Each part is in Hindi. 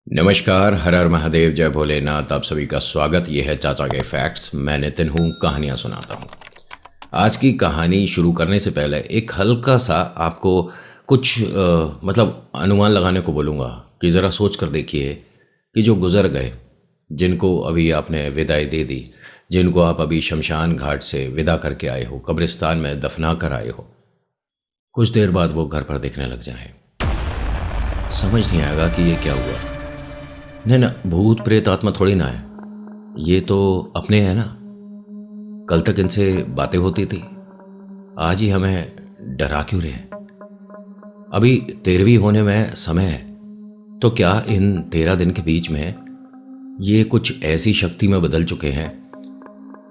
नमस्कार, हर हर महादेव, जय भोलेनाथ। आप सभी का स्वागत। ये है चाचा के फैक्ट्स। मैं नितिन हूँ, कहानियाँ सुनाता हूँ। आज की कहानी शुरू करने से पहले एक हल्का सा आपको कुछ अनुमान लगाने को बोलूँगा कि ज़रा सोच कर देखिए कि जो गुज़र गए, जिनको अभी आपने विदाई दे दी, जिनको आप अभी शमशान घाट से विदा करके आए हो, कब्रिस्तान में दफना कर आए हो, कुछ देर बाद वो घर पर देखने लग जाए, समझ नहीं आएगा कि ये क्या हुआ। नहीं ना, भूत प्रेत आत्मा थोड़ी ना है, ये तो अपने हैं ना। कल तक इनसे बातें होती थी, आज ही हमें डरा क्यों रहे हैं? अभी 13वीं होने में समय है, तो क्या इन 13 दिन के बीच में ये कुछ ऐसी शक्ति में बदल चुके हैं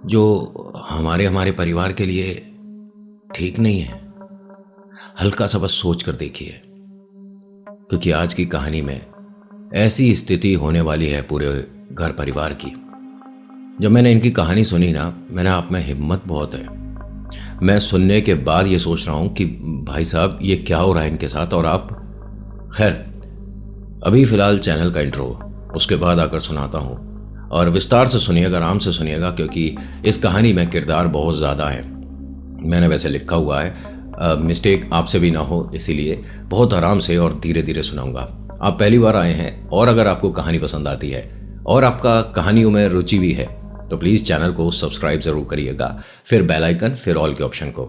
जो हमारे परिवार के लिए ठीक नहीं है? हल्का सा बस सोच कर देखिए, क्योंकि आज की कहानी में ऐसी स्थिति होने वाली है पूरे घर परिवार की। जब मैंने इनकी कहानी सुनी ना, मैंने आप में हिम्मत बहुत है। मैं सुनने के बाद ये सोच रहा हूँ कि भाई साहब ये क्या हो रहा है इनके साथ। और आप खैर अभी फ़िलहाल चैनल का इंट्रो, उसके बाद आकर सुनाता हूँ। और विस्तार से सुनिएगा, आराम से सुनिएगा, क्योंकि इस कहानी में किरदार बहुत ज़्यादा है। मैंने वैसे लिखा हुआ है, मिस्टेक आपसे भी ना हो, इसीलिए बहुत आराम से और धीरे धीरे सुनाऊंगा। आप पहली बार आए हैं और अगर आपको कहानी पसंद आती है और आपका कहानियों में रुचि भी है तो प्लीज़ चैनल को सब्सक्राइब ज़रूर करिएगा, फिर बेल आइकन, फिर ऑल के ऑप्शन को।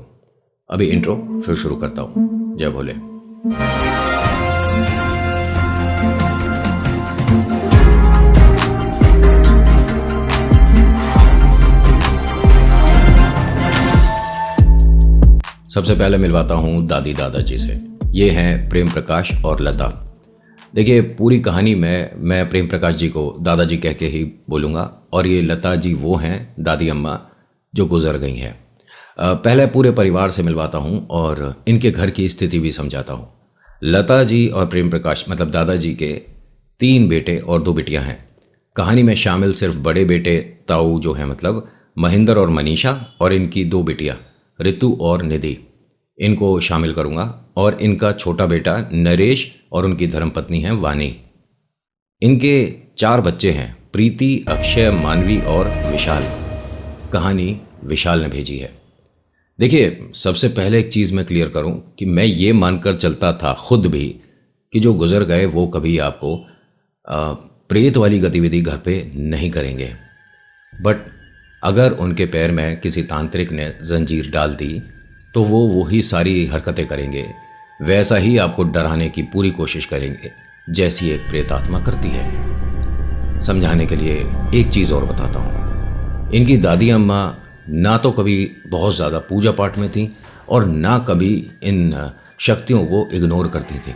अभी इंट्रो, फिर शुरू करता हूँ। जय भोले। सबसे पहले मिलवाता हूँ दादी दादाजी से। ये हैं प्रेम प्रकाश और लता। देखिए, पूरी कहानी में मैं प्रेम प्रकाश जी को दादाजी कह के ही बोलूँगा, और ये लता जी वो हैं दादी अम्मा जो गुज़र गई हैं। पहले पूरे परिवार से मिलवाता हूँ और इनके घर की स्थिति भी समझाता हूँ। लता जी और प्रेम प्रकाश मतलब दादाजी के 3 बेटे और 2 बेटियाँ हैं। कहानी में शामिल सिर्फ बड़े बेटे ताऊ जो हैं मतलब महेंद्र और मनीषा, और इनकी 2 बेटियाँ ऋतु और निधि, इनको शामिल करूँगा, और इनका छोटा बेटा नरेश और उनकी धर्मपत्नी है वानी। इनके 4 बच्चे हैं, प्रीति, अक्षय, मानवी और विशाल। कहानी विशाल ने भेजी है। देखिए, सबसे पहले एक चीज़ मैं क्लियर करूं कि मैं ये मानकर चलता था खुद भी कि जो गुजर गए वो कभी आपको प्रेत वाली गतिविधि घर पे नहीं करेंगे, बट अगर उनके पैर में किसी तांत्रिक ने जंजीर डाल दी तो वो वही सारी हरकतें करेंगे, वैसा ही आपको डराने की पूरी कोशिश करेंगे जैसी एक प्रेत आत्मा करती है। समझाने के लिए एक चीज़ और बताता हूँ। इनकी दादी अम्मा ना तो कभी बहुत ज़्यादा पूजा पाठ में थी और ना कभी इन शक्तियों को इग्नोर करती थी।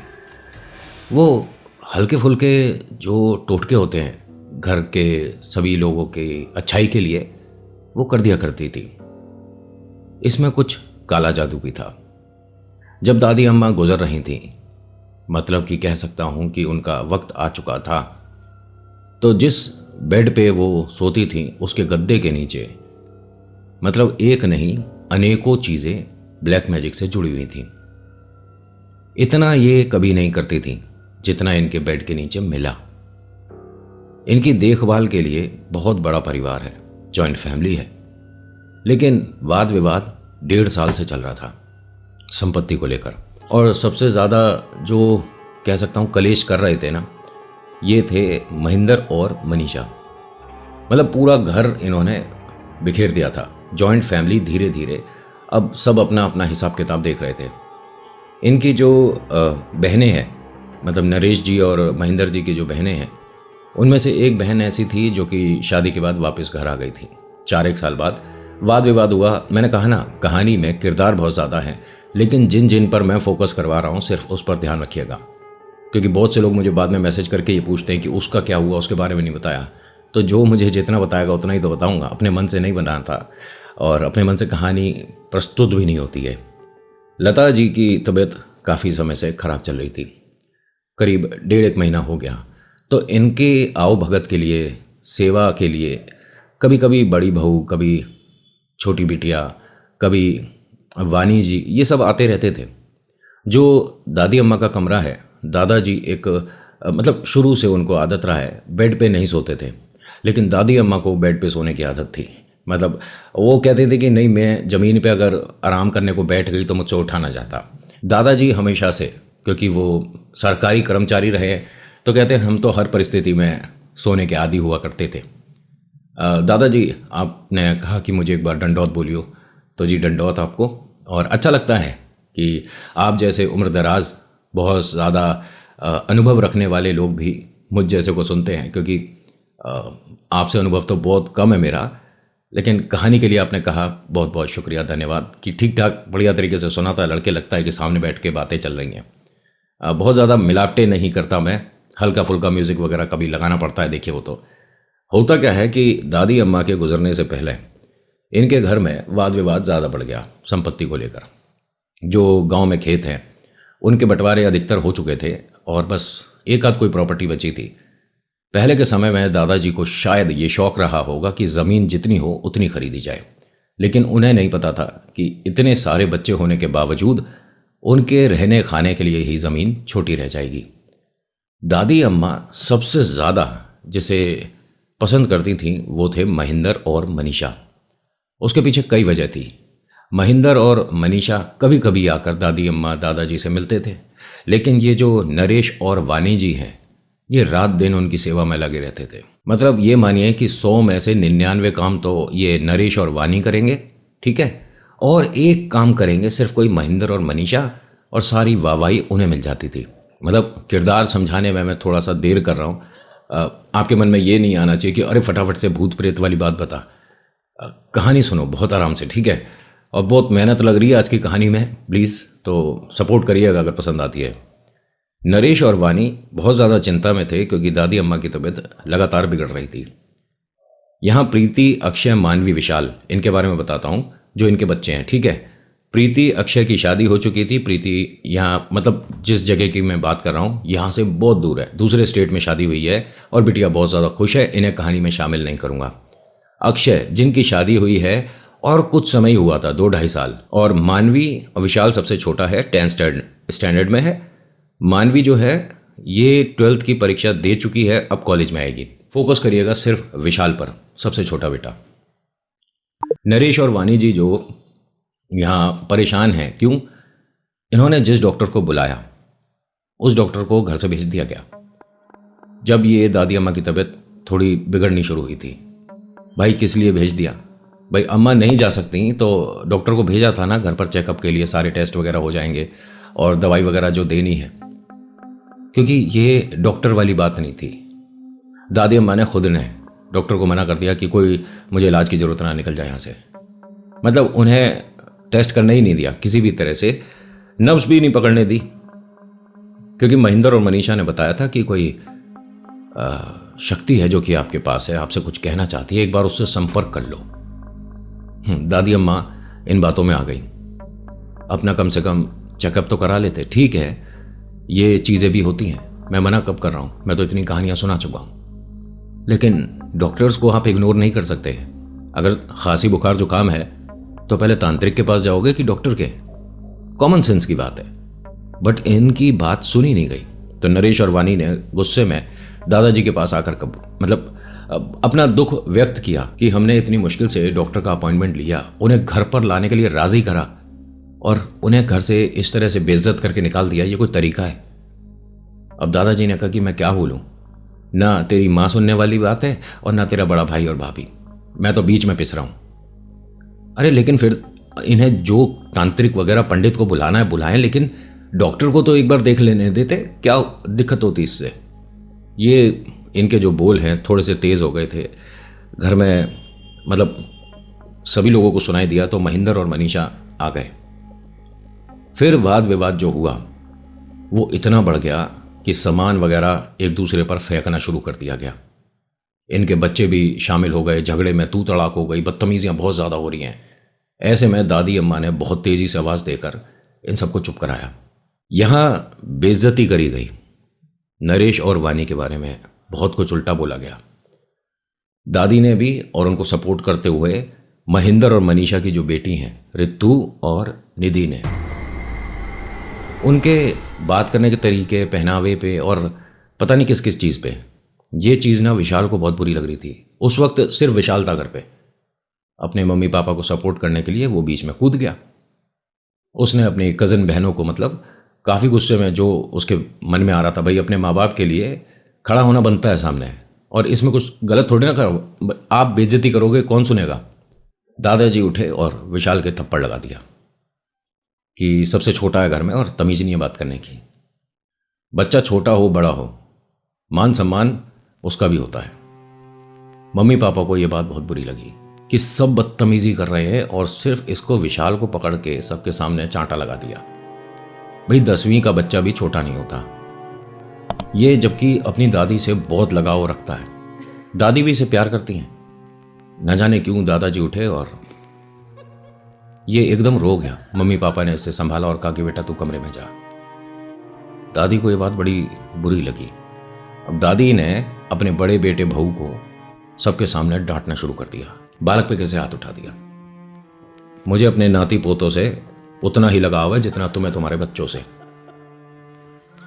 वो हल्के फुल्के जो टोटके होते हैं घर के सभी लोगों के अच्छाई के लिए, वो कर दिया करती थी। इसमें कुछ काला जादू भी था। जब दादी अम्मा गुजर रही थीं, मतलब कि कह सकता हूं कि उनका वक्त आ चुका था, तो जिस बेड पे वो सोती थीं उसके गद्दे के नीचे मतलब एक नहीं अनेकों चीज़ें ब्लैक मैजिक से जुड़ी हुई थीं। इतना ये कभी नहीं करती थीं जितना इनके बेड के नीचे मिला। इनकी देखभाल के लिए बहुत बड़ा परिवार है, जॉइंट फैमिली है, लेकिन वाद विवाद 1.5 साल से चल रहा था संपत्ति को लेकर। और सबसे ज़्यादा जो कह सकता हूँ कलेश कर रहे थे ना, ये थे महेंद्र और मनीषा। मतलब पूरा घर इन्होंने बिखेर दिया था। जॉइंट फैमिली धीरे धीरे अब सब अपना अपना हिसाब किताब देख रहे थे। इनकी जो बहनें हैं, मतलब नरेश जी और महेंद्र जी की जो बहनें हैं, उनमें से एक बहन ऐसी थी जो कि शादी के बाद वापस घर आ गई थी। 4 साल बाद वाद विवाद हुआ। मैंने कहा ना, कहानी में किरदार बहुत ज़्यादा हैं, लेकिन जिन जिन पर मैं फोकस करवा रहा हूँ सिर्फ उस पर ध्यान रखिएगा, क्योंकि बहुत से लोग मुझे बाद में मैसेज करके ये पूछते हैं कि उसका क्या हुआ, उसके बारे में नहीं बताया। तो जो मुझे जितना बताएगा उतना ही तो बताऊँगा, अपने मन से नहीं बनाना था और अपने मन से कहानी प्रस्तुत भी नहीं होती है। लता जी की तबीयत काफ़ी समय से ख़राब चल रही थी, करीब 1.5 महीना हो गया। तो इनके आओ भगत के लिए, सेवा के लिए कभी कभी बड़ी बहू, कभी छोटी बिटिया, कभी वानी जी, ये सब आते रहते थे। जो दादी अम्मा का कमरा है, दादाजी एक मतलब शुरू से उनको आदत रहा है, बेड पे नहीं सोते थे। लेकिन दादी अम्मा को बेड पे सोने की आदत थी। मतलब वो कहते थे कि नहीं, मैं ज़मीन पे अगर आराम करने को बैठ गई तो मुझसे उठा ना जाता। दादाजी हमेशा से, क्योंकि वो सरकारी कर्मचारी रहे, तो कहते हम तो हर परिस्थिति में सोने के आदी हुआ करते थे। दादाजी, आपने कहा कि मुझे एक बार डंडौत बोलियो, तो जी डंडौत आपको। और अच्छा लगता है कि आप जैसे उम्र दराज, बहुत ज़्यादा अनुभव रखने वाले लोग भी मुझ जैसे को सुनते हैं, क्योंकि आपसे अनुभव तो बहुत कम है मेरा। लेकिन कहानी के लिए आपने कहा, बहुत बहुत शुक्रिया, धन्यवाद कि ठीक ठाक बढ़िया तरीके से सुना था। लड़के लगता है कि सामने बैठ के बातें चल रही हैं। बहुत ज़्यादा मिलावटें नहीं करता मैं, हल्का फुल्का म्यूज़िक वगैरह कभी लगाना पड़ता है। देखिए, वो तो होता क्या है कि दादी अम्मा के गुजरने से पहले इनके घर में वाद विवाद ज़्यादा बढ़ गया संपत्ति को लेकर। जो गांव में खेत हैं उनके बंटवारे अधिकतर हो चुके थे और बस एक आध कोई प्रॉपर्टी बची थी। पहले के समय में दादाजी को शायद ये शौक रहा होगा कि ज़मीन जितनी हो उतनी खरीदी जाए, लेकिन उन्हें नहीं पता था कि इतने सारे बच्चे होने के बावजूद उनके रहने खाने के लिए ही ज़मीन छोटी रह जाएगी। दादी अम्मा सबसे ज़्यादा जिसे पसंद करती थीं वो थे महेंद्र और मनीषा। उसके पीछे कई वजह थी। महेंद्र और मनीषा कभी कभी आकर दादी अम्मा दादाजी से मिलते थे, लेकिन ये जो नरेश और वानी जी हैं, ये रात दिन उनकी सेवा में लगे रहते थे। मतलब ये मानिए कि 100 में से 99 काम तो ये नरेश और वानी करेंगे, ठीक है, और एक काम करेंगे सिर्फ कोई महेंद्र और मनीषा, और सारी वाहवाही उन्हें मिल जाती थी। मतलब किरदार समझाने में मैं थोड़ा सा देर कर रहा हूँ। आपके मन में ये नहीं आना चाहिए कि अरे फटाफट से भूत प्रेत वाली बात बता। कहानी सुनो बहुत आराम से, ठीक है, और बहुत मेहनत लग रही है आज की कहानी में, प्लीज़ तो सपोर्ट करिएगा अगर पसंद आती है। नरेश और वानी बहुत ज़्यादा चिंता में थे क्योंकि दादी अम्मा की तबीयत लगातार बिगड़ रही थी। यहाँ प्रीति, अक्षय, मानवी, विशाल, इनके बारे में बताता हूँ जो इनके बच्चे हैं, ठीक है। प्रीति, अक्षय की शादी हो चुकी थी। प्रीति यहाँ मतलब जिस जगह की मैं बात कर रहा हूँ यहाँ से बहुत दूर है, दूसरे स्टेट में शादी हुई है और बिटिया बहुत ज़्यादा खुश है। इन्हें कहानी में शामिल नहीं करूँगा। अक्षय जिनकी शादी हुई है और कुछ समय हुआ था, 2-2.5 साल। और मानवी और विशाल सबसे छोटा है, 10th स्टैंडर्ड में है। मानवी जो है ये 12th की परीक्षा दे चुकी है, अब कॉलेज में आएगी। फोकस करिएगा सिर्फ विशाल पर, सबसे छोटा बेटा। नरेश और वानी जी जो यहाँ परेशान हैं, क्यों? इन्होंने जिस डॉक्टर को बुलाया उस डॉक्टर को घर से भेज दिया गया जब ये दादी अम्मा की तबीयत थोड़ी बिगड़नी शुरू हुई थी। भाई किस लिए भेज दिया? भाई अम्मा नहीं जा सकती तो डॉक्टर को भेजा था ना घर पर चेकअप के लिए, सारे टेस्ट वगैरह हो जाएंगे और दवाई वगैरह जो देनी है, क्योंकि ये डॉक्टर वाली बात नहीं थी। दादी अम्मा ने खुद ने डॉक्टर को मना कर दिया कि कोई मुझे इलाज की ज़रूरत ना, निकल जाए यहाँ से। मतलब उन्हें टेस्ट करने ही नहीं दिया किसी भी तरह से, नब्ज भी नहीं पकड़ने दी, क्योंकि महेंद्र और मनीषा ने बताया था कि कोई शक्ति है जो कि आपके पास है, आपसे कुछ कहना चाहती है, एक बार उससे संपर्क कर लो। दादी अम्मा इन बातों में आ गई। अपना कम से कम चेकअप तो करा लेते, ठीक है, ये चीज़ें भी होती हैं, मैं मना कब कर रहा हूँ, मैं तो इतनी कहानियाँ सुना चुका हूँ। लेकिन डॉक्टर्स को आप इग्नोर नहीं कर सकते। अगर खांसी बुखार जुकाम है तो पहले तांत्रिक के पास जाओगे कि डॉक्टर के? कॉमन सेंस की बात है। बट इनकी बात सुनी नहीं गई, तो नरेश और वानी ने गुस्से में दादाजी के पास आकर अपना दुख व्यक्त किया कि हमने इतनी मुश्किल से डॉक्टर का अपॉइंटमेंट लिया, उन्हें घर पर लाने के लिए राजी करा और उन्हें घर से इस तरह से बेइज्जत करके निकाल दिया, ये कोई तरीका है? अब दादाजी ने कहा कि मैं क्या बोलूं, ना तेरी माँ सुनने वाली बात है और ना तेरा बड़ा भाई और भाभी, मैं तो बीच में पिस रहा हूं। अरे लेकिन फिर इन्हें जो तांत्रिक वगैरह पंडित को बुलाना है बुलाएं, लेकिन डॉक्टर को तो एक बार देख लेने देते, क्या दिक्कत होती इससे? ये इनके जो बोल हैं थोड़े से तेज़ हो गए थे घर में, मतलब सभी लोगों को सुनाई दिया, तो महेंद्र और मनीषा आ गए। फिर वाद विवाद जो हुआ वो इतना बढ़ गया कि सामान वगैरह एक दूसरे पर फेंकना शुरू कर दिया गया। इनके बच्चे भी शामिल हो गए, झगड़े में तू तड़ाक हो गई, बदतमीजियां बहुत ज़्यादा हो रही हैं। ऐसे में दादी अम्मा ने बहुत तेज़ी से आवाज़ देकर इन सबको चुप कराया। यहाँ बेइज्जती करी गई, नरेश और वानी के बारे में बहुत कुछ उल्टा बोला गया। दादी ने भी और उनको सपोर्ट करते हुए महेंद्र और मनीषा की जो बेटी हैं रितु और निधि ने, उनके बात करने के तरीके, पहनावे पे और पता नहीं किस किस चीज़ पे। ये चीज़ ना विशाल को बहुत बुरी लग रही थी। उस वक्त सिर्फ विशाल था घर पे। अपने मम्मी पापा को सपोर्ट करने के लिए वो बीच में कूद गया। उसने अपनी कज़न बहनों को, मतलब काफ़ी गुस्से में, जो उसके मन में आ रहा था, भाई अपने माँ बाप के लिए खड़ा होना बनता है सामने, और इसमें कुछ गलत थोड़ी ना करो, आप बेइज्जती करोगे कौन सुनेगा। दादाजी उठे और विशाल के थप्पड़ लगा दिया कि सबसे छोटा है घर में और तमीज़ नहीं है बात करने की। बच्चा छोटा हो बड़ा हो, मान सम्मान उसका भी होता है। मम्मी पापा को यह बात बहुत बुरी लगी कि सब बदतमीजी कर रहे हैं और सिर्फ इसको, विशाल को पकड़ के सबके सामने चांटा लगा दिया। भाई 10वीं का बच्चा भी छोटा नहीं होता। ये जबकि अपनी दादी से बहुत लगाव रखता है, दादी भी इसे प्यार करती हैं। न जाने क्यों दादाजी उठे और ये एकदम रो गया। मम्मी पापा ने इसे संभाला और कहा कि बेटा तू कमरे में जा। दादी को ये बात बड़ी बुरी लगी। अब दादी ने अपने बड़े बेटे बहू को सबके सामने डांटना शुरू कर दिया, बालक पे कैसे हाथ उठा दिया। मुझे अपने नाती पोतों से उतना ही लगाव है जितना तुम्हें तुम्हारे बच्चों से।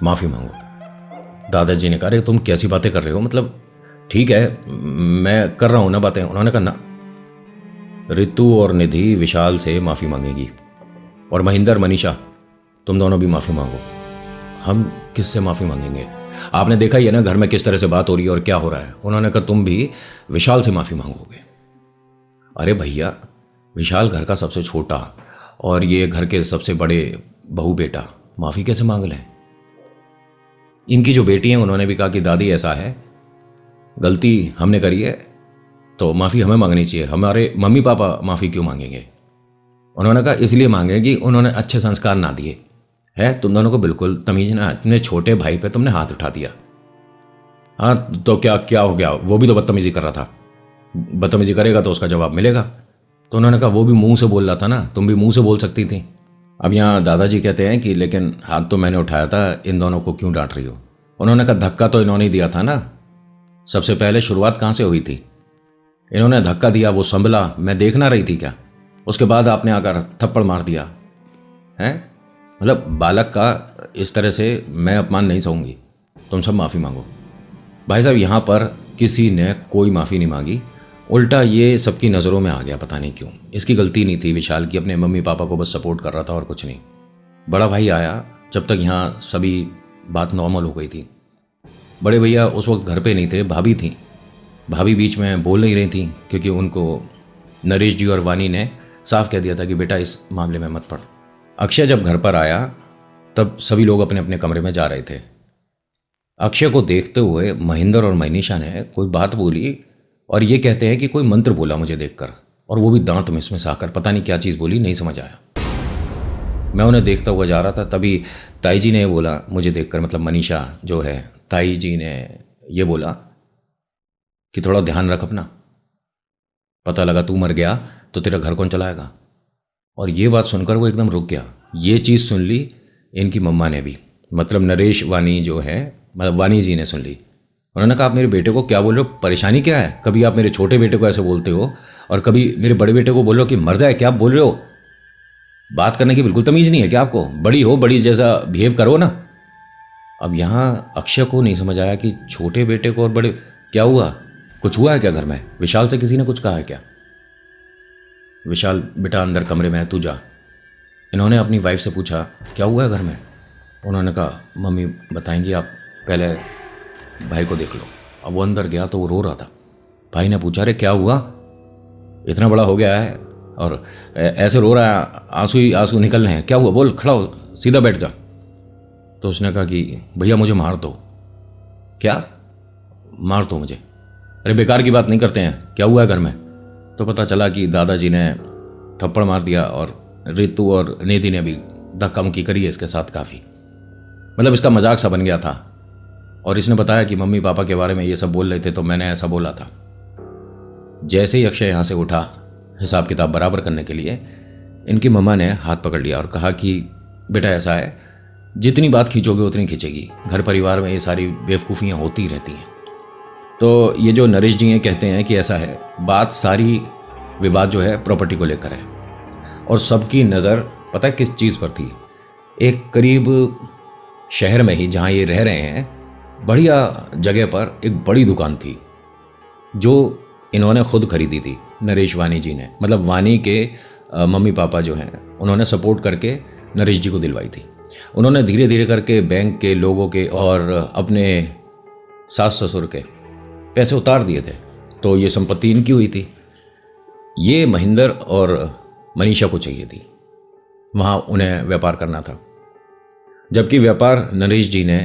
माफी मांगो। दादाजी ने कहा, अरे तुम कैसी बातें कर रहे हो, मतलब ठीक है मैं कर रहा हूं ना बातें। उन्होंने कहा ना, रितु और निधि विशाल से माफी मांगेगी और महेंद्र मनीषा तुम दोनों भी माफी मांगो। हम किससे माफी मांगेंगे? आपने देखा ही है ना घर में किस तरह से बात हो रही है और क्या हो रहा है। उन्होंने कहा तुम भी विशाल से माफी मांगोगे। अरे भैया, विशाल घर का सबसे छोटा और ये घर के सबसे बड़े बहू बेटा, माफी कैसे मांग लें? इनकी जो बेटी हैं उन्होंने भी कहा कि दादी ऐसा है, गलती हमने करी है तो माफी हमें मांगनी चाहिए, हमारे मम्मी पापा माफी क्यों मांगेंगे? उन्होंने कहा इसलिए मांगे कि उन्होंने अच्छे संस्कार ना दिए है। तुम दोनों को बिल्कुल तमीज ना, अपने छोटे भाई पे तुमने हाथ उठा दिया। हाँ तो क्या क्या हो गया, वो भी तो बदतमीजी कर रहा था, बदतमीजी करेगा तो उसका जवाब मिलेगा। तो उन्होंने कहा वो भी मुंह से बोल रहा था ना, तुम भी मुंह से बोल सकती थी। अब यहाँ दादाजी कहते हैं कि लेकिन हाथ तो मैंने उठाया था, इन दोनों को क्यों डांट रही हो? उन्होंने कहा धक्का तो इन्होंने दिया था ना, सबसे पहले शुरुआत कहाँ से हुई थी? इन्होंने धक्का दिया, वो संभला, मैं देख ना रही थी क्या? उसके बाद आपने आकर थप्पड़ मार दिया है। मतलब बालक का इस तरह से मैं अपमान नहीं सहूंगी। तुम सब माफ़ी मांगो। भाई साहब यहाँ पर किसी ने कोई माफ़ी नहीं मांगी, उल्टा ये सबकी नज़रों में आ गया, पता नहीं क्यों। इसकी गलती नहीं थी विशाल की, अपने मम्मी पापा को बस सपोर्ट कर रहा था और कुछ नहीं। बड़ा भाई आया, जब तक यहाँ सभी बात नॉर्मल हो गई थी। बड़े भैया उस वक्त घर पे नहीं थे, भाभी थी। भाभी बीच में बोल नहीं रही थी क्योंकि उनको नरेश जी और वानी ने साफ कह दिया था कि बेटा इस मामले में मत पड़। अक्षय जब घर पर आया तब सभी लोग अपने अपने कमरे में जा रहे थे। अक्षय को देखते हुए महेंद्र और मनीषा ने कोई बात बोली और ये कहते हैं कि कोई मंत्र बोला मुझे देखकर, और वो भी दांत में आकर, पता नहीं क्या चीज़ बोली, नहीं समझ आया। मैं उन्हें देखता हुआ जा रहा था, तभी ताई जी ने बोला मुझे देखकर, मतलब मनीषा जो है, ताई जी ने ये बोला कि थोड़ा ध्यान रख अपना, पता लगा तू मर गया तो तेरा घर कौन चलाएगा। और ये बात सुनकर वो एकदम रुक गया। ये चीज़ सुन ली इनकी मम्मा ने भी, मतलब नरेश वानी जो है, मतलब वानी जी ने सुन ली। उन्होंने कहा आप मेरे बेटे को क्या बोल रहे हो, परेशानी क्या है? कभी आप मेरे छोटे बेटे को ऐसे बोलते हो और कभी मेरे बड़े बेटे को बोल रहे हो कि मर जाए, क्या आप बोल रहे हो? बात करने की बिल्कुल तमीज़ नहीं है क्या आपको? बड़ी हो, बड़ी जैसा बिहेव करो ना। अब यहाँ अक्षय को नहीं समझ आया कि छोटे बेटे को और बड़े, क्या हुआ, कुछ हुआ है क्या घर में? विशाल से किसी ने कुछ कहा है क्या? विशाल बेटा अंदर कमरे में है, तू जा। इन्होंने अपनी वाइफ से पूछा क्या हुआ है घर में? उन्होंने कहा मम्मी बताएंगी, आप पहले भाई को देख लो। अब वो अंदर गया तो वो रो रहा था। भाई ने पूछा अरे क्या हुआ, इतना बड़ा हो गया है और ऐसे रो रहा है, आंसू ही आंसू निकल रहे हैं, क्या हुआ बोल, खड़ा हो, सीधा बैठ जा। तो उसने कहा कि भैया मुझे मार दो। क्या मार दो मुझे? अरे बेकार की बात नहीं करते हैं, क्या हुआ है घर में? तो पता चला कि दादाजी ने थप्पड़ मार दिया और रितु और निधि ने भी धक्का मुक्की करी है इसके साथ काफ़ी, मतलब इसका मजाक सा बन गया था। और इसने बताया कि मम्मी पापा के बारे में ये सब बोल रहे थे तो मैंने ऐसा बोला था। जैसे ही अक्षय यहाँ से उठा हिसाब किताब बराबर करने के लिए, इनकी मम्मा ने हाथ पकड़ लिया और कहा कि बेटा ऐसा है, जितनी बात खींचोगे उतनी खींचेगी, घर परिवार में ये सारी बेवकूफ़ियाँ होती ही रहती हैं। तो ये जो नरेश जी हैं कहते हैं कि ऐसा है, बात सारी विवाद जो है प्रॉपर्टी को लेकर है और सबकी नज़र पता है किस चीज़ पर थी? एक करीब शहर में ही जहाँ ये रह रहे हैं बढ़िया जगह पर एक बड़ी दुकान थी जो इन्होंने खुद खरीदी थी, नरेश वानी जी ने। मतलब वानी के मम्मी पापा जो हैं उन्होंने सपोर्ट करके नरेश जी को दिलवाई थी। उन्होंने धीरे धीरे करके बैंक के लोगों के और अपने सास ससुर के पैसे उतार दिए थे, तो ये संपत्ति इनकी हुई थी। ये महेंद्र और मनीषा को चाहिए थी, वहाँ उन्हें व्यापार करना था। जबकि व्यापार नरेश जी ने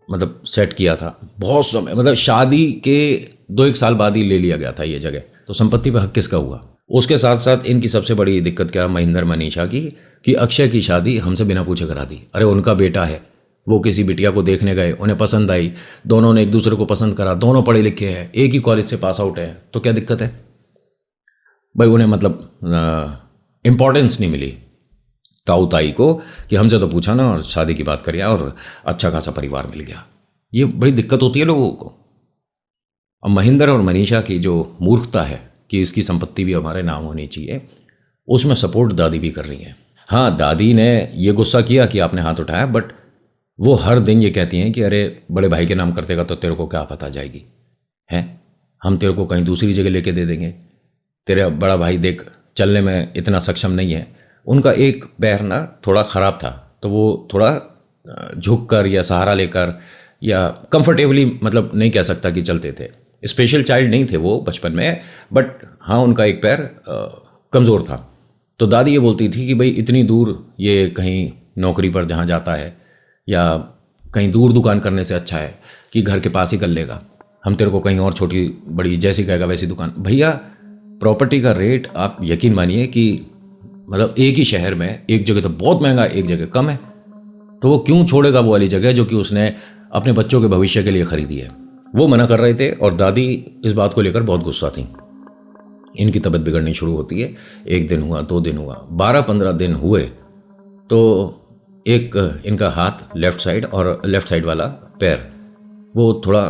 मतलब सेट किया था बहुत समय, मतलब शादी के 2-1 साल बाद ही ले लिया गया था ये जगह, तो संपत्ति पर हक किसका हुआ। उसके साथ साथ इनकी सबसे बड़ी दिक्कत क्या, महेंद्र मनीषा की, कि अक्षय की शादी हमसे बिना पूछे करा दी। अरे उनका बेटा है, वो किसी बिटिया को देखने गए, उन्हें पसंद आई, दोनों ने एक दूसरे को पसंद करा, दोनों पढ़े लिखे हैं, एक ही कॉलेज से पास आउट है, तो क्या दिक्कत है भाई। उन्हें मतलब इम्पोर्टेंस नहीं मिली ताऊ ताई को कि हमसे तो पूछा ना और शादी की बात करिए और अच्छा खासा परिवार मिल गया। ये बड़ी दिक्कत होती है लोगों को। अब महेंद्र और मनीषा की जो मूर्खता है कि इसकी संपत्ति भी हमारे नाम होनी चाहिए, उसमें सपोर्ट दादी भी कर रही है। हाँ, दादी ने ये गुस्सा किया कि आपने हाथ उठाया, बट वो हर दिन ये कहती हैं कि अरे बड़े भाई के नाम कर देगा तो तेरे को क्या पता जाएगी है, हम तेरे को कहीं दूसरी जगह लेके दे देंगे, तेरा बड़ा भाई देख चलने में इतना सक्षम नहीं है। उनका एक पैर ना थोड़ा ख़राब था, तो वो थोड़ा झुक कर या सहारा लेकर या कंफर्टेबली, मतलब नहीं कह सकता कि चलते थे। स्पेशल चाइल्ड नहीं थे वो बचपन में, बट हाँ उनका एक पैर कमज़ोर था। तो दादी ये बोलती थी कि भाई इतनी दूर ये कहीं नौकरी पर जहाँ जाता है या कहीं दूर दुकान करने से अच्छा है कि घर के पास ही कर लेगा, हम तेरे को कहीं और छोटी बड़ी जैसी कहेगा वैसी दुकान। भैया प्रॉपर्टी का रेट आप यकीन मानिए कि मतलब एक ही शहर में एक जगह तो बहुत महंगा, एक जगह कम है, तो वो क्यों छोड़ेगा वो वाली जगह जो कि उसने अपने बच्चों के भविष्य के लिए खरीदी है। वो मना कर रहे थे और दादी इस बात को लेकर बहुत गुस्सा थी। इनकी तबीयत बिगड़नी शुरू होती है। 1 दिन हुआ, 2 दिन हुआ, 12-15 दिन हुए तो एक इनका हाथ लेफ़्ट साइड और लेफ़्ट साइड वाला पैर वो थोड़ा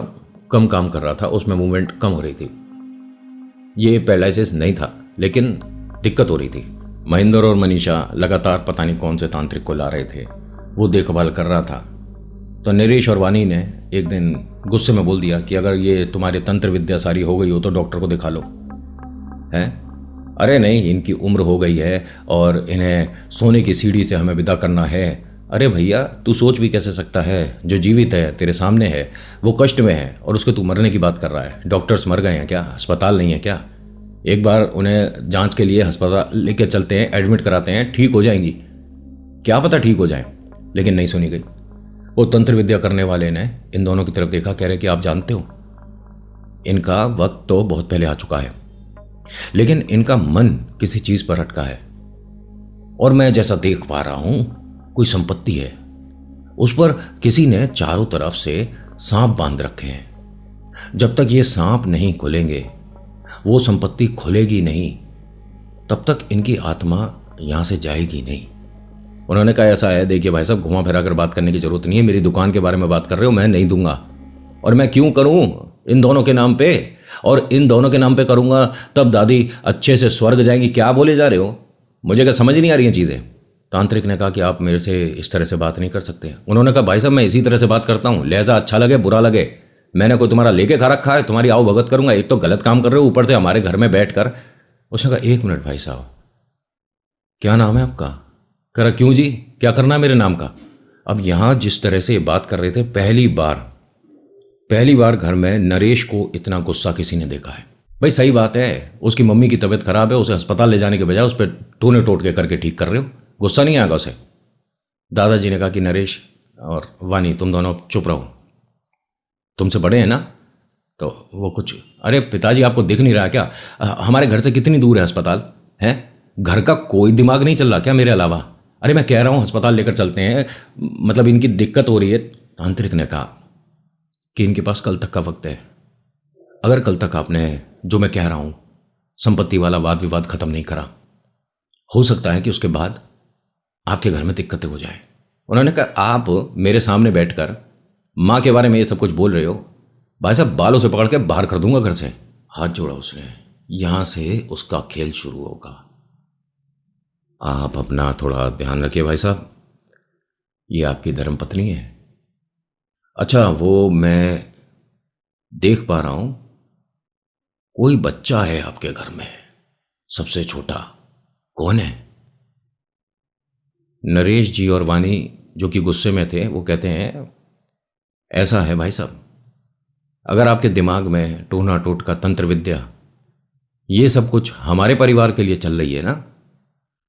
कम काम कर रहा था, उसमें मूवमेंट कम हो रही थी। ये पैरालिसिस नहीं था लेकिन दिक्कत हो रही थी। महेंद्र और मनीषा लगातार पता नहीं कौन से तांत्रिक को ला रहे थे, वो देखभाल कर रहा था। तो नरेश और वानी ने एक दिन गुस्से में बोल दिया कि अगर ये तुम्हारी तंत्र विद्या सारी हो गई हो तो डॉक्टर को दिखा लो। हैं? अरे नहीं, इनकी उम्र हो गई है और इन्हें सोने की सीढ़ी से हमें विदा करना है। अरे भैया तू सोच भी कैसे सकता है, जो जीवित है तेरे सामने है वो कष्ट में है और उसके तू मरने की बात कर रहा है। डॉक्टर्स मर गए हैं क्या? अस्पताल नहीं है क्या? एक बार उन्हें जांच के लिए अस्पताल लेके चलते हैं, एडमिट कराते हैं, ठीक हो जाएंगी, क्या पता ठीक हो जाए। लेकिन नहीं सुनी गई। वो तंत्र विद्या करने वाले ने इन दोनों की तरफ देखा, कह रहे कि आप जानते हो इनका वक्त तो बहुत पहले आ चुका है, लेकिन इनका मन किसी चीज पर अटका है। और मैं जैसा देख पा रहा हूं कोई संपत्ति है, उस पर किसी ने चारों तरफ से सांप बांध रखे हैं। जब तक ये सांप नहीं खुलेंगे, वो संपत्ति खुलेगी नहीं, तब तक इनकी आत्मा यहां से जाएगी नहीं। उन्होंने कहा ऐसा है, देखिए भाई साहब घुमा फिरा कर बात करने की जरूरत नहीं है, मेरी दुकान के बारे में बात कर रहे हो, मैं नहीं दूंगा। और मैं क्यों करूं इन दोनों के नाम पे, और इन दोनों के नाम पे करूंगा तब दादी अच्छे से स्वर्ग जाएंगी। क्या बोले जा रहे हो, मुझे क्या समझ नहीं आ रही हैं चीज़ें। तांत्रिक ने कहा कि आप मेरे से इस तरह से बात नहीं कर सकते। उन्होंने कहा भाई साहब मैं इसी तरह से बात करता हूँ, लिहाजा अच्छा लगे बुरा लगे, मैंने कोई तुम्हारा लेके खा रखा है, तुम्हारी आओ भगत करूंगा। एक तो गलत काम कर रहे हो, ऊपर से हमारे घर में बैठ कर। उसने कहा 1 मिनट भाई साहब, क्या नाम है आपका? कह रहा क्यों जी, क्या करना है मेरे नाम का? अब यहां जिस तरह से बात कर रहे थे, पहली बार घर में नरेश को इतना गुस्सा किसी ने देखा है। भाई सही बात है, उसकी मम्मी की तबीयत खराब है, उसे अस्पताल ले जाने के बजाय उस पर टूने टोटके करके ठीक कर रहे हो, गुस्सा नहीं आएगा उसे? दादाजी ने कहा कि नरेश और वानी तुम दोनों चुप रहो, तुमसे बड़े हैं ना। तो वो कुछ, अरे पिताजी आपको दिख नहीं रहा क्या, हमारे घर से कितनी दूर है अस्पताल? है घर का कोई दिमाग नहीं चल रहा क्या मेरे अलावा? अरे मैं कह रहा हूँ अस्पताल लेकर चलते हैं, मतलब इनकी दिक्कत हो रही है। तांत्रिक ने कहा कि इनके पास कल तक का वक्त है। अगर कल तक आपने जो मैं कह रहा हूं संपत्ति वाला वाद विवाद खत्म नहीं करा, हो सकता है कि उसके बाद आपके घर में दिक्कतें हो जाए। उन्होंने कहा आप मेरे सामने बैठकर माँ के बारे में ये सब कुछ बोल रहे हो, भाई साहब बालों से पकड़ के बाहर कर दूंगा घर से। हाथ जोड़ा उसने, यहां से उसका खेल शुरू होगा। आप अपना थोड़ा ध्यान रखिए भाई साहब, ये आपकी धर्मपत्नी है। अच्छा, वो मैं देख पा रहा हूं कोई बच्चा है आपके घर में, सबसे छोटा। कौन है? नरेश जी और वानी जो कि गुस्से में थे वो कहते हैं, ऐसा है भाई साहब, अगर आपके दिमाग में टोना टोटका तंत्र विद्या ये सब कुछ हमारे परिवार के लिए चल रही है ना,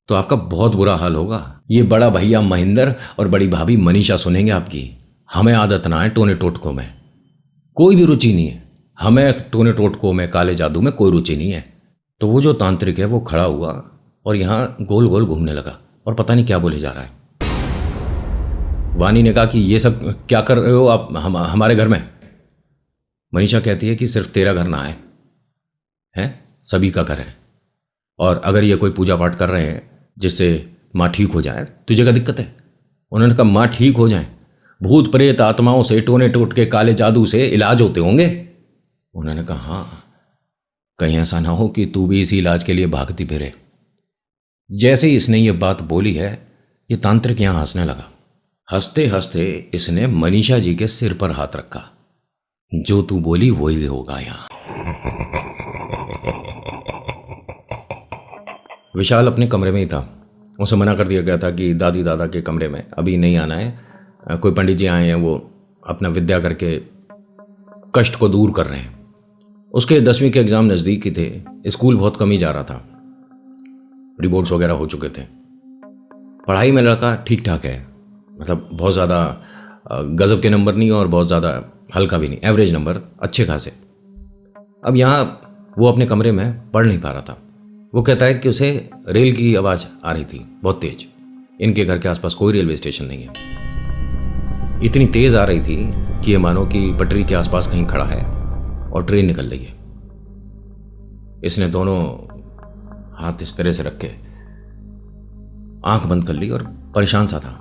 तो आपका बहुत बुरा हाल होगा। ये बड़ा भैया महेंद्र और बड़ी भाभी मनीषा सुनेंगे आपकी। हमें आदत ना है टोने टोटकों में, कोई भी रुचि नहीं है हमें। टोने टोटकों में, काले जादू में कोई रुचि नहीं है। तो वो जो तांत्रिक है वो खड़ा हुआ और यहाँ गोल गोल घूमने लगा और पता नहीं क्या बोले जा रहा है। वानी ने कहा कि ये सब क्या कर रहे हो आप हमारे घर में। मनीषा कहती है कि सिर्फ तेरा घर ना है, सभी का घर है। और अगर ये कोई पूजा पाठ कर रहे हैं जिससे माँ ठीक हो जाए, तुझे क्या दिक्कत है? उन्होंने कहा माँ ठीक हो जाए, भूत प्रेत आत्माओं से, टोने टोटके, काले जादू से इलाज होते होंगे। उन्होंने कहा हाँ, कहीं ऐसा ना हो कि तू भी इसी इलाज के लिए भागती फिरे। जैसे ही इसने ये बात बोली है, ये तांत्रिक यहाँ हंसने लगा। हंसते हंसते इसने मनीषा जी के सिर पर हाथ रखा। जो तू बोली वही होगा यहाँ। विशाल अपने कमरे में ही था। उसे मना कर दिया गया था कि दादी दादा के कमरे में अभी नहीं आना है। कोई पंडित जी आए हैं, वो अपना विद्या करके कष्ट को दूर कर रहे हैं। उसके 10वीं के एग्ज़ाम नज़दीक ही थे। स्कूल बहुत कम ही जा रहा था, रिपोर्ट्स वगैरह हो चुके थे। पढ़ाई में लड़का ठीक ठाक है, मतलब बहुत ज़्यादा गज़ब के नंबर नहीं और बहुत ज़्यादा हल्का भी नहीं, एवरेज नंबर, अच्छे खासे। अब यहाँ वो अपने कमरे में पढ़ नहीं पा रहा था। वो कहता है कि उसे रेल की आवाज़ आ रही थी बहुत तेज। इनके घर के आसपास कोई रेलवे स्टेशन नहीं है। इतनी तेज़ आ रही थी कि ये मानो कि पटरी के आसपास कहीं खड़ा है और ट्रेन निकल रही है। इसने दोनों हाथ इस तरह से रख के आंख बंद कर ली और परेशान सा था।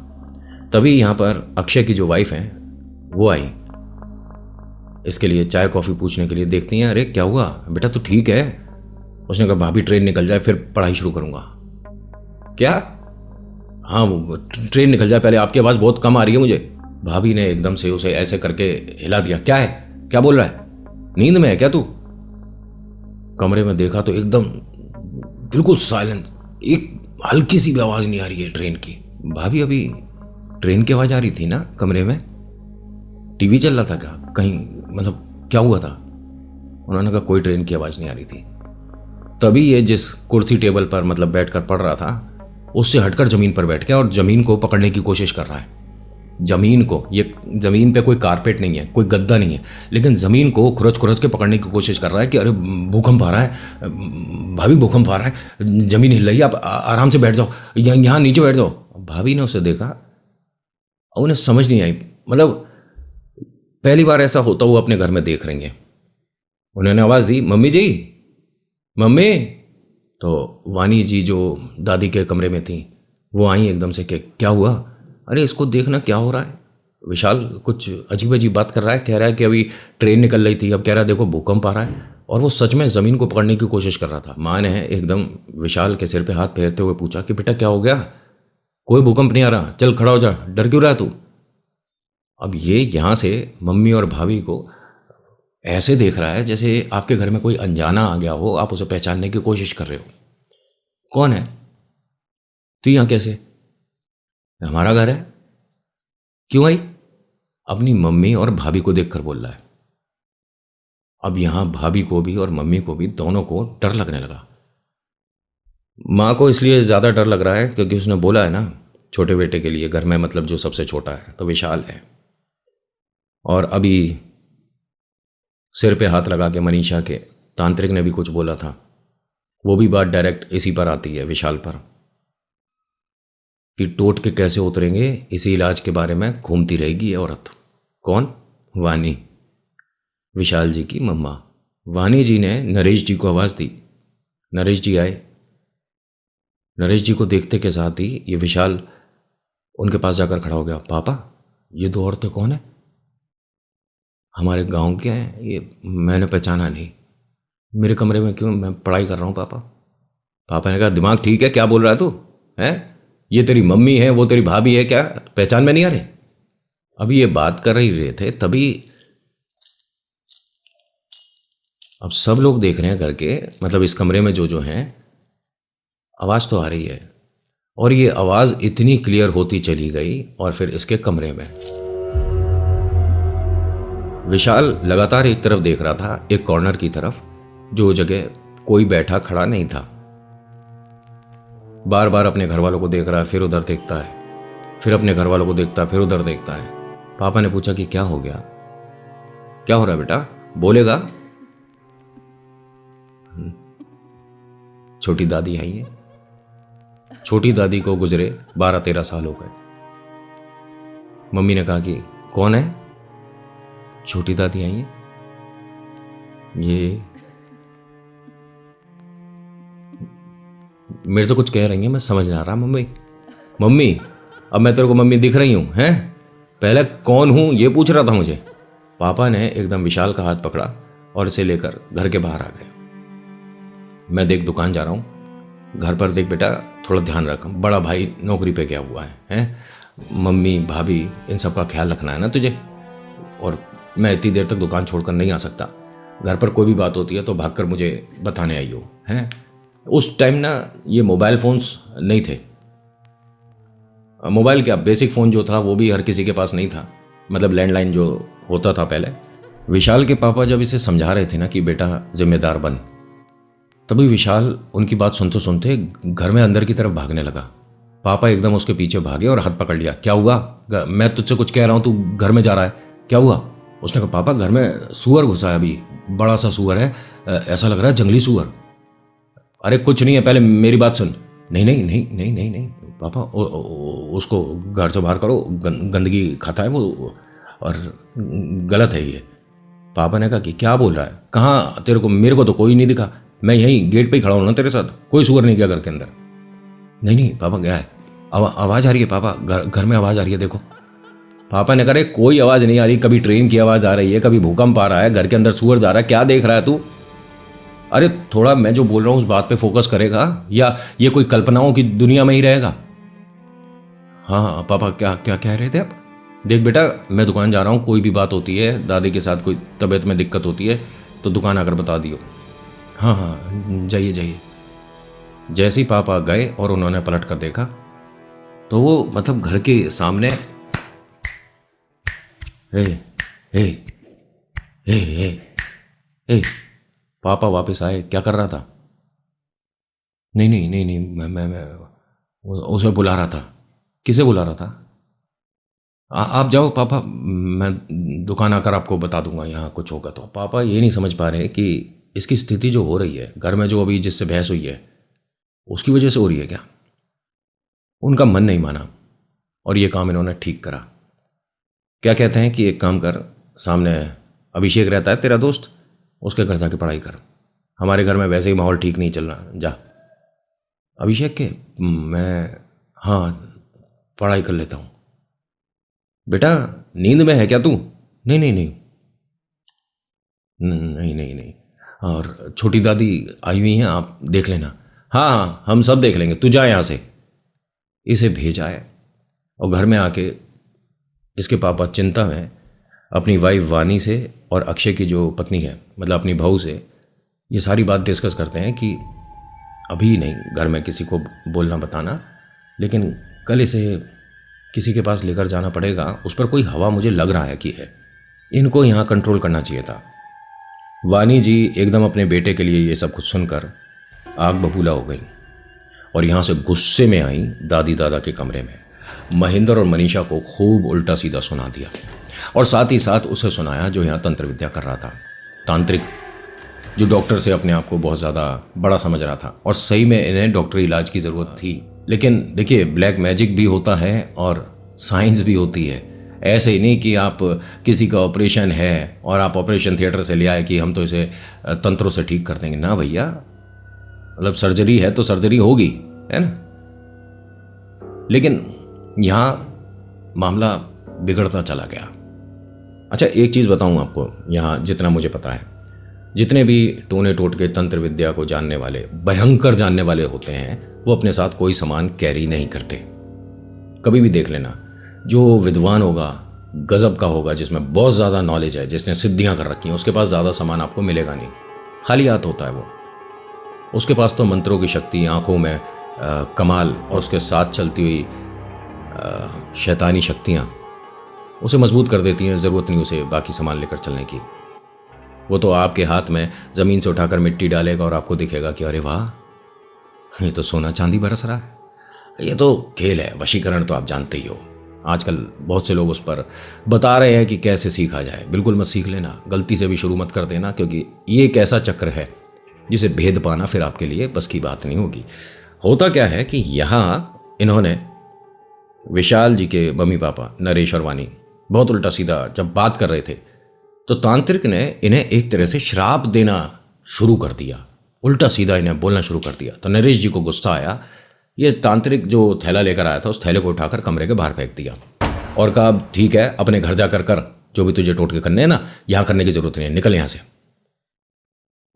तभी यहाँ पर अक्षय की जो वाइफ है वो आई इसके लिए चाय कॉफ़ी पूछने के लिए। देखती हैं, अरे क्या हुआ बेटा, तू ठीक है? उसने कहा भाभी ट्रेन निकल जाए फिर पढ़ाई शुरू करूँगा। क्या? हाँ, वो ट्रेन निकल जाए पहले, आपकी आवाज़ बहुत कम आ रही है मुझे। भाभी ने एकदम से उसे ऐसे करके हिला दिया। क्या है, क्या बोल रहा है, नींद में है क्या तू? कमरे में देखा तो एकदम बिल्कुल साइलेंट, एक हल्की सी भी आवाज़ नहीं आ रही है ट्रेन की। भाभी अभी ट्रेन की आवाज़ आ रही थी ना कमरे में, टीवी चल रहा था क्या कहीं, मतलब क्या हुआ था? उन्होंने कहा कोई ट्रेन की आवाज़ नहीं आ रही थी। तभी ये जिस कुर्सी टेबल पर मतलब बैठकर पढ़ रहा था उससे हटकर ज़मीन पर बैठ गया और ज़मीन को पकड़ने की कोशिश कर रहा है। ज़मीन को, ये ज़मीन पे कोई कारपेट नहीं है, कोई गद्दा नहीं है, लेकिन ज़मीन को खुरच खुरच के पकड़ने की कोशिश कर रहा है कि अरे भूकंप आ रहा है भाभी, भूकंप आ रहा है, ज़मीन हिल रही है, आप आराम से बैठ जाओ, यहाँ नीचे बैठ जाओ। भाभी ने उसे देखा और उन्हें समझ नहीं आई, मतलब पहली बार ऐसा होता हुआ अपने घर में देख रही हैं। उन्होंने आवाज़ दी, मम्मी जी, मम्मी। तो वानी जी जो दादी के कमरे में थी वो आई एकदम से कि क्या हुआ? अरे इसको देखना क्या हो रहा है। विशाल कुछ अजीब अजीब बात कर रहा है, कह रहा है कि अभी ट्रेन निकल रही थी, अब कह रहा है देखो भूकंप आ रहा है, और वो सच में ज़मीन को पकड़ने की कोशिश कर रहा था। माँ ने एकदम विशाल के सिर पे हाथ फेरते हुए पूछा कि बेटा क्या हो गया? कोई भूकंप नहीं आ रहा, चल खड़ा हो जा, डर क्यों रहा है तू? अब ये यहाँ से मम्मी और भाभी को ऐसे देख रहा है जैसे आपके घर में कोई अनजाना आ गया हो, आप उसे पहचानने की कोशिश कर रहे हो। कौन है तू? यहाँ कैसे? हमारा घर है। क्यों आई? अपनी मम्मी और भाभी को देखकर बोल रहा है। अब यहां भाभी को भी और मम्मी को भी, दोनों को डर लगने लगा। माँ को इसलिए ज़्यादा डर लग रहा है क्योंकि उसने बोला है ना छोटे बेटे के लिए घर में, मतलब जो सबसे छोटा है तो विशाल है। और अभी सिर पे हाथ लगा के मनीषा के तांत्रिक ने भी कुछ बोला था, वो भी बात डायरेक्ट इसी पर आती है, विशाल पर, कि टोट के कैसे उतरेंगे इसी इलाज के बारे में घूमती रहेगी ये औरत। कौन? वानी, विशाल जी की मम्मा। वानी जी ने नरेश जी को आवाज़ दी। नरेश जी आए। नरेश जी को देखते के साथ ही ये विशाल उनके पास जाकर खड़ा हो गया। पापा, ये दो औरतें कौन है? हमारे गांव के हैं ये, मैंने पहचाना नहीं। मेरे कमरे में क्यों? मैं पढ़ाई कर रहा हूँ पापा। पापा ने कहा दिमाग ठीक है, क्या बोल रहा है तू? है ये तेरी मम्मी है, वो तेरी भाभी है, क्या पहचान में नहीं आ रहे? अभी ये बात कर ही रहे थे, तभी अब सब लोग देख रहे हैं घर के, मतलब इस कमरे में जो जो हैं, आवाज़ तो आ रही है। और ये आवाज़ इतनी क्लियर होती चली गई और फिर इसके कमरे में विशाल लगातार एक तरफ देख रहा था, एक कॉर्नर की तरफ, जो जगह कोई बैठा खड़ा नहीं था। बार बार अपने घर वालों को देख रहा है, फिर उधर देखता है, फिर अपने घर वालों को देखता है, फिर उधर देखता है। पापा ने पूछा कि क्या हो गया, क्या हो रहा है बेटा, बोलेगा? छोटी दादी आई है। छोटी दादी को गुजरे 12-13 साल हो गए। मम्मी ने कहा कि कौन है? छोटी दादी आई है। ये मेरे से कुछ कह रही है, मैं समझ नहीं आ रहा। मम्मी मम्मी, अब मैं तेरे को मम्मी दिख रही हूं हैं? पहले कौन हूं ये पूछ रहा था मुझे। पापा ने एकदम विशाल का हाथ पकड़ा और इसे लेकर घर के बाहर आ गए। मैं देख दुकान जा रहा हूँ, घर पर देख बेटा, थोड़ा ध्यान रख, बड़ा भाई नौकरी पे गया हुआ है, हैं? मम्मी भाभी इन सब का ख्याल रखना है ना तुझे। और मैं इतनी देर तक दुकान छोड़कर नहीं आ सकता। घर पर कोई भी बात होती है तो भागकर मुझे बताने आई हो, हैं? उस टाइम ना ये मोबाइल फ़ोन्स नहीं थे। मोबाइल क्या, बेसिक फ़ोन जो था वो भी हर किसी के पास नहीं था, मतलब लैंडलाइन जो होता था पहले। विशाल के पापा जब इसे समझा रहे थे ना कि बेटा जिम्मेदार बन, तभी विशाल उनकी बात सुनते सुनते घर में अंदर की तरफ भागने लगा। पापा एकदम उसके पीछे भागे और हाथ पकड़ लिया। क्या हुआ? मैं तुझसे कुछ कह रहा हूँ, तू घर में जा रहा है, क्या हुआ? उसने कहा पापा घर में सूअर घुसा है, अभी बड़ा सा सूअर है, ऐसा लग रहा है जंगली सूअर। अरे कुछ नहीं है, पहले मेरी बात सुन। नहीं नहीं नहीं नहीं नहीं नहीं पापा, उसको घर से बाहर करो, गंदगी खाता है वो और गलत है ये। पापा ने कहा कि क्या बोल रहा है, कहाँ तेरे को? मेरे को तो कोई नहीं दिखा, मैं यहीं गेट पे ही खड़ा हूँ ना तेरे साथ, कोई सूअर नहीं गया घर के अंदर। नहीं नहीं पापा गया है, आवाज़ आ रही है पापा, घर में आवाज़ आ रही है, देखो। पापा ने कहा कोई आवाज़ नहीं आ रही, कभी ट्रेन की आवाज़ आ रही है, कभी भूकंप आ रहा है, घर के अंदर सूअर जा रहा है, क्या देख रहा है तू? अरे थोड़ा मैं जो बोल रहा हूँ उस बात पे फोकस करेगा या ये कोई कल्पनाओं की दुनिया में ही रहेगा? हाँ हाँ पापा, क्या क्या कह रहे थे आप? देख बेटा, मैं दुकान जा रहा हूँ, कोई भी बात होती है, दादी के साथ कोई तबीयत में दिक्कत होती है तो दुकान आकर बता दियो। हाँ हाँ जाइए जाइए। जैसे ही पापा गए और उन्होंने पलट कर देखा तो वो मतलब घर के सामने हे हे हे हे हे पापा वापस आए। क्या कर रहा था? नहीं नहीं नहीं नहीं मैं उसे बुला रहा था। किसे बुला रहा था? आप जाओ पापा, मैं दुकान आकर आपको बता दूंगा यहाँ कुछ होगा तो। पापा ये नहीं समझ पा रहे कि इसकी स्थिति जो हो रही है घर में, जो अभी जिससे बहस हुई है उसकी वजह से हो रही है क्या? उनका मन नहीं माना और ये काम इन्होंने ठीक करा। क्या कहते हैं कि एक काम कर, सामने अभिषेक रहता है तेरा दोस्त, उसके घर जाके पढ़ाई कर, हमारे घर में वैसे ही माहौल ठीक नहीं चल रहा, जा। अभिषेक के? मैं हाँ पढ़ाई कर लेता हूँ। बेटा नींद में है क्या तू? नहीं नहीं नहीं नहीं नहीं नहीं। और छोटी दादी आई हुई हैं, आप देख लेना। हाँ हाँ हम सब देख लेंगे, तू जा यहाँ से। इसे भेजा है और घर में आके इसके पापा चिंता में अपनी वाइफ वानी से और अक्षय की जो पत्नी है, मतलब अपनी बहू से, ये सारी बात डिस्कस करते हैं कि अभी नहीं घर में किसी को बोलना बताना, लेकिन कल इसे किसी के पास लेकर जाना पड़ेगा। उस पर कोई हवा मुझे लग रहा है कि है, इनको यहाँ कंट्रोल करना चाहिए था। वानी जी एकदम अपने बेटे के लिए ये सब कुछ सुनकर आग बबूला हो गई और यहाँ से गुस्से में आई दादी दादा के कमरे में। महेंद्र और मनीषा को खूब उल्टा सीधा सुना दिया और साथ ही साथ उसे सुनाया जो यहाँ तंत्र विद्या कर रहा था, तांत्रिक, जो डॉक्टर से अपने आप को बहुत ज़्यादा बड़ा समझ रहा था। और सही में इन्हें डॉक्टरी इलाज की ज़रूरत थी, लेकिन देखिए ब्लैक मैजिक भी होता है और साइंस भी होती है। ऐसे ही नहीं कि आप किसी का ऑपरेशन है और आप ऑपरेशन थिएटर से ले आए कि हम तो इसे तंत्रों से ठीक कर देंगे। ना भैया, मतलब सर्जरी है तो सर्जरी होगी, है ना। लेकिन यहाँ मामला बिगड़ता चला गया। अच्छा एक चीज़ बताऊँ आपको, यहाँ जितना मुझे पता है, जितने भी टोने टोटके तंत्र विद्या को जानने वाले, भयंकर जानने वाले होते हैं, वो अपने साथ कोई सामान कैरी नहीं करते। कभी भी देख लेना, जो विद्वान होगा गजब का होगा, जिसमें बहुत ज़्यादा नॉलेज है, जिसने सिद्धियां कर रखी हैं, उसके पास ज़्यादा सामान आपको मिलेगा नहीं। खाली हाथ होता है वो। उसके पास तो मंत्रों की शक्ति, आंखों में कमाल, और उसके साथ चलती हुई शैतानी शक्तियाँ उसे मजबूत कर देती हैं। ज़रूरत नहीं उसे बाकी सामान लेकर चलने की। वो तो आपके हाथ में ज़मीन से उठाकर मिट्टी डालेगा और आपको दिखेगा कि अरे वाह, ये तो सोना चांदी बरस रहा है। ये तो खेल है, वशीकरण तो आप जानते ही हो। आजकल बहुत से लोग उस पर बता रहे हैं कि कैसे सीखा जाए। बिल्कुल मत सीख लेना, गलती से भी शुरू मत कर देना, क्योंकि ये एक ऐसा चक्र है जिसे भेद पाना फिर आपके लिए बस की बात नहीं होगी। होता क्या है कि यहाँ इन्होंने विशाल जी के मम्मी पापा नरेश और वानी बहुत उल्टा सीधा जब बात कर रहे थे, तो तांत्रिक ने इन्हें एक तरह से श्राप देना शुरू कर दिया। उल्टा सीधा इन्हें बोलना शुरू कर दिया। तो नरेश जी को गुस्सा आया। ये तांत्रिक जो थैला लेकर आया था, उस थैले को उठाकर कमरे के बाहर फेंक दिया और कहा ठीक है, अपने घर जाकर कर जो भी तुझे टोटके करने हैं ना, यहाँ करने की जरूरत नहीं है, निकल यहाँ से।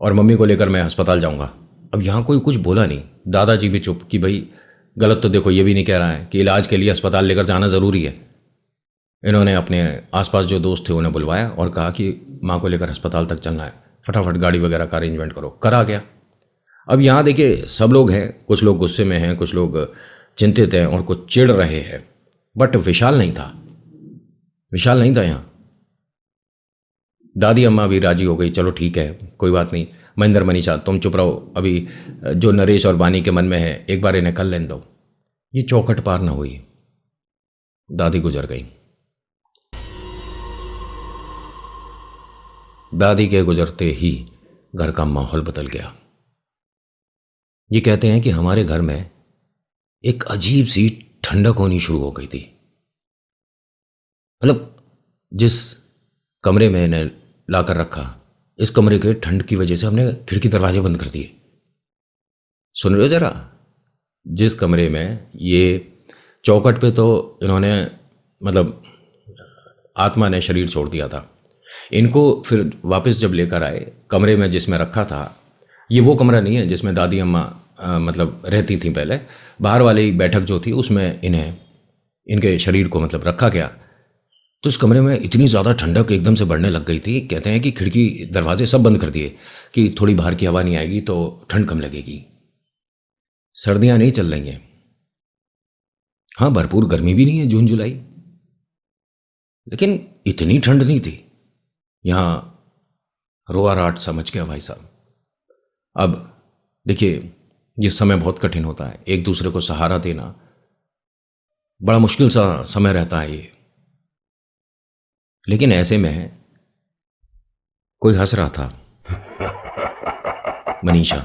और मम्मी को लेकर मैं अस्पताल जाऊँगा। अब यहाँ कोई कुछ बोला नहीं। दादाजी भी चुप कि भाई गलत तो देखो, ये भी नहीं कह रहा है कि इलाज के लिए अस्पताल लेकर जाना ज़रूरी है। इन्होंने अपने आसपास जो दोस्त थे उन्हें बुलवाया और कहा कि माँ को लेकर अस्पताल तक चलना है, फटाफट गाड़ी वगैरह का अरेंजमेंट करो। करा गया। अब यहाँ देखिए सब लोग हैं, कुछ लोग गुस्से में हैं, कुछ लोग चिंतित हैं और कुछ चिढ़ रहे हैं, बट विशाल नहीं था। विशाल नहीं था यहाँ। दादी अम्मा भी राजी हो गई, चलो ठीक है कोई बात नहीं, महेंद्र मनीषा तुम चुप रहो, अभी जो नरेश और बानी के मन में है एक बार इन्हें कर लेने दो। ये चौखट पार ना हुई, दादी गुजर गई। दादी के गुजरते ही घर का माहौल बदल गया। ये कहते हैं कि हमारे घर में एक अजीब सी ठंडक होनी शुरू हो गई थी। मतलब जिस कमरे में इन्हें लाकर रखा, इस कमरे के ठंड की वजह से हमने खिड़की दरवाजे बंद कर दिए। सुन रहे हो जरा? जिस कमरे में ये चौखट पे तो इन्होंने मतलब आत्मा ने शरीर छोड़ दिया था, इनको फिर वापस जब लेकर आए कमरे में जिसमें रखा था, ये वो कमरा नहीं है जिसमें दादी अम्मा मतलब रहती थी पहले। बाहर वाली बैठक जो थी उसमें इन्हें इनके शरीर को मतलब रखा गया। तो इस कमरे में इतनी ज़्यादा ठंडक एकदम से बढ़ने लग गई थी, कहते हैं कि खिड़की दरवाजे सब बंद कर दिए कि थोड़ी बाहर की हवा नहीं आएगी तो ठंड कम लगेगी। सर्दियाँ नहीं चल रही हैं। हाँ, भरपूर गर्मी भी नहीं है जून जुलाई, लेकिन इतनी ठंड नहीं थी। यहाँ रोआ राट समझ गया भाई साहब। अब देखिए ये समय बहुत कठिन होता है, एक दूसरे को सहारा देना बड़ा मुश्किल सा समय रहता है ये। लेकिन ऐसे में कोई हंस रहा था। मनीषा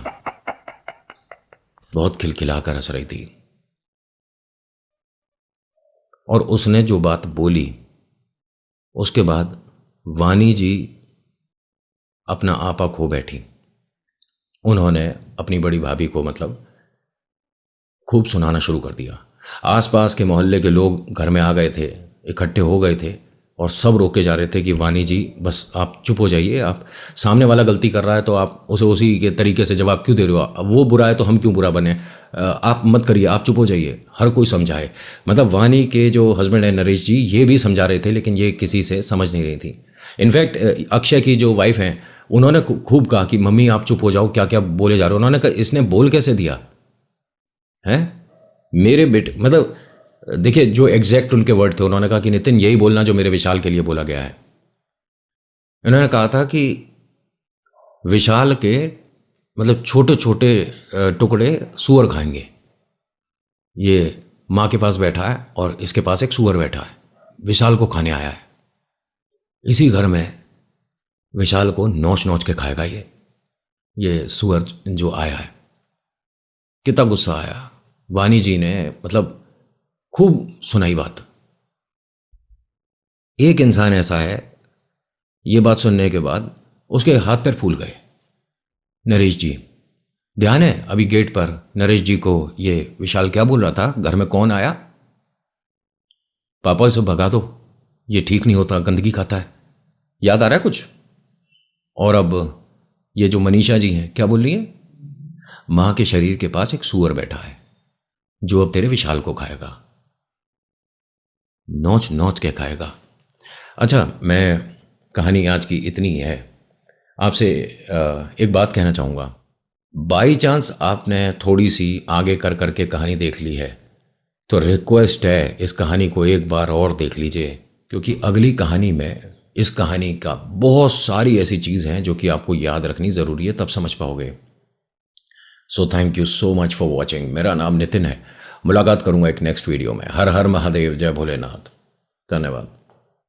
बहुत खिलखिलाकर हंस रही थी और उसने जो बात बोली उसके बाद वानी जी अपना आपा खो बैठी। उन्होंने अपनी बड़ी भाभी को मतलब खूब सुनाना शुरू कर दिया। आसपास के मोहल्ले के लोग घर में आ गए थे, इकट्ठे हो गए थे और सब रोके जा रहे थे कि वानी जी बस आप चुप हो जाइए, आप सामने वाला गलती कर रहा है तो आप उसे उसी के तरीके से जवाब क्यों दे रहे हो? अब वो बुरा है तो हम क्यों बुरा बने? आप मत करिए, आप चुप हो जाइए। हर कोई समझाए। मतलब वानी के जो हस्बैंड है नरेश जी, ये भी समझा रहे थे, लेकिन ये किसी से समझ नहीं रही थी। इनफैक्ट अक्षय की जो वाइफ हैं उन्होंने खूब कहा कि मम्मी आप चुप हो जाओ, क्या क्या बोले जा रहे हो। उन्होंने कहा इसने बोल कैसे दिया है मेरे बेटे? मतलब देखिए जो एग्जैक्ट उनके वर्ड थे, उन्होंने कहा कि नितिन यही बोलना जो मेरे विशाल के लिए बोला गया है। उन्होंने कहा था कि विशाल के मतलब छोटे छोटे टुकड़े सूअर खाएंगे। ये माँ के पास बैठा है और इसके पास एक सूअर बैठा है, विशाल को खाने आया है। इसी घर में विशाल को नोच नोच के खाएगा ये सूअर जो आया है। कितना गुस्सा आया। वानी जी ने मतलब खूब सुनाई बात। एक इंसान ऐसा है, ये बात सुनने के बाद उसके हाथ पैर फूल गए। नरेश जी, ध्यान है अभी गेट पर नरेश जी को ये विशाल क्या बोल रहा था, घर में कौन आया? पापा इसे भगा दो, ये ठीक नहीं होता, गंदगी खाता है। याद आ रहा है कुछ? और अब ये जो मनीषा जी हैं क्या बोल रही हैं? मां के शरीर के पास एक सूअर बैठा है जो अब तेरे विशाल को खाएगा, नोच नोच के खाएगा। अच्छा, मैं कहानी आज की इतनी ही है। आपसे एक बात कहना चाहूँगा। बाई चांस आपने थोड़ी सी आगे कर करके कहानी देख ली है, तो रिक्वेस्ट है इस कहानी को एक बार और देख लीजिए, क्योंकि अगली कहानी में इस कहानी का बहुत सारी ऐसी चीज़ हैं जो कि आपको याद रखनी ज़रूरी है, तब समझ पाओगे। So thank you so much for watching. मेरा नाम नितिन है। मुलाकात करूंगा एक नेक्स्ट वीडियो में। हर हर महादेव, जय भोलेनाथ। धन्यवाद।